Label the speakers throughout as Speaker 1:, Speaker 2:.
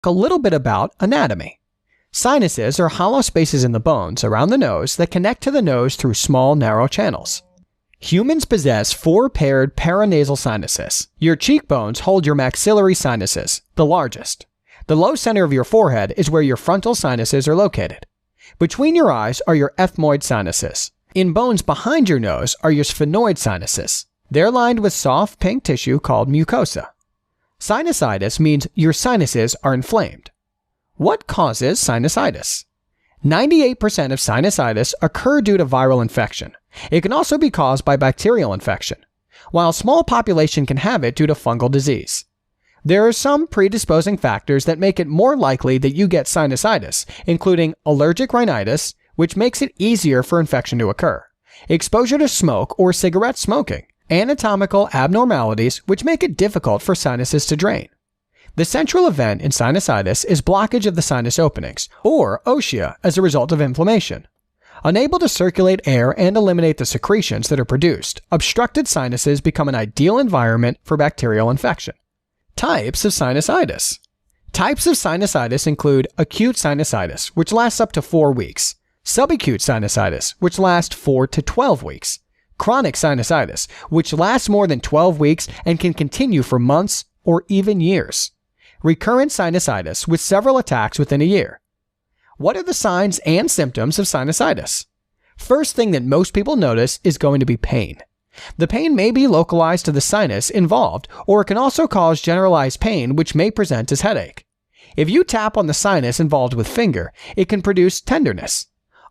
Speaker 1: A little bit about anatomy. Sinuses are hollow spaces in the bones around the nose that connect to the nose through small, narrow channels. Humans possess 4 paired paranasal sinuses. Your cheekbones hold your maxillary sinuses, the largest. The low center of your forehead is where your frontal sinuses are located. Between your eyes are your ethmoid sinuses. In bones behind your nose are your sphenoid sinuses. They're lined with soft pink tissue called mucosa. Sinusitis means your sinuses are inflamed. What causes sinusitis? 98% of sinusitis occur due to viral infection. It can also be caused by bacterial infection, while a small population can have it due to fungal disease. There are some predisposing factors that make it more likely that you get sinusitis, including allergic rhinitis, which makes it easier for infection to occur, exposure to smoke or cigarette smoking, anatomical abnormalities which make it difficult for sinuses to drain. The central event in sinusitis is blockage of the sinus openings, or ossia, as a result of inflammation. Unable to circulate air and eliminate the secretions that are produced, obstructed sinuses become an ideal environment for bacterial infection. Types of sinusitis. Types of sinusitis include acute sinusitis, which lasts up to 4 weeks, subacute sinusitis, which lasts 4 to 12 weeks, chronic sinusitis, which lasts more than 12 weeks and can continue for months or even years, recurrent sinusitis with several attacks within a year. What are the signs and symptoms of sinusitis? First thing that most people notice is going to be pain. The pain may be localized to the sinus involved, or it can also cause generalized pain which may present as headache. If you tap on the sinus involved with finger, it can produce tenderness.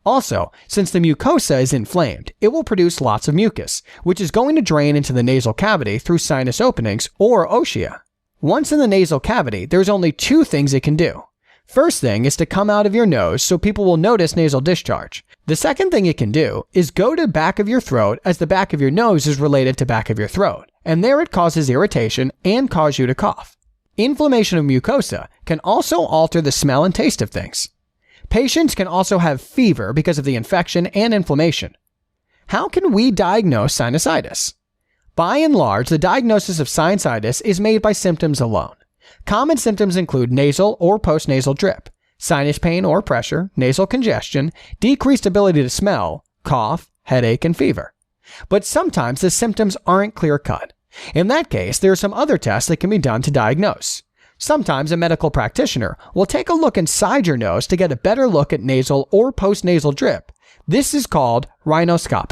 Speaker 1: Also, since the mucosa is inflamed, it will produce lots of mucus, which is going to drain into the nasal cavity through sinus openings or ossia. Once in the nasal cavity, there's only 2 things it can do. First thing is to come out of your nose so people will notice nasal discharge. The second thing it can do is go to the back of your throat, as the back of your nose is related to back of your throat, and there it causes irritation and cause you to cough. Inflammation of mucosa can also alter the smell and taste of things. Patients can also have fever because of the infection and inflammation. How can we diagnose sinusitis? By and large, the diagnosis of sinusitis is made by symptoms alone. Common symptoms include nasal or postnasal drip, sinus pain or pressure, nasal congestion, decreased ability to smell, cough, headache, and fever. But sometimes the symptoms aren't clear-cut. In that case, there are some other tests that can be done to diagnose. Sometimes a medical practitioner will take a look inside your nose to get a better look at nasal or postnasal drip. This is called rhinoscopy.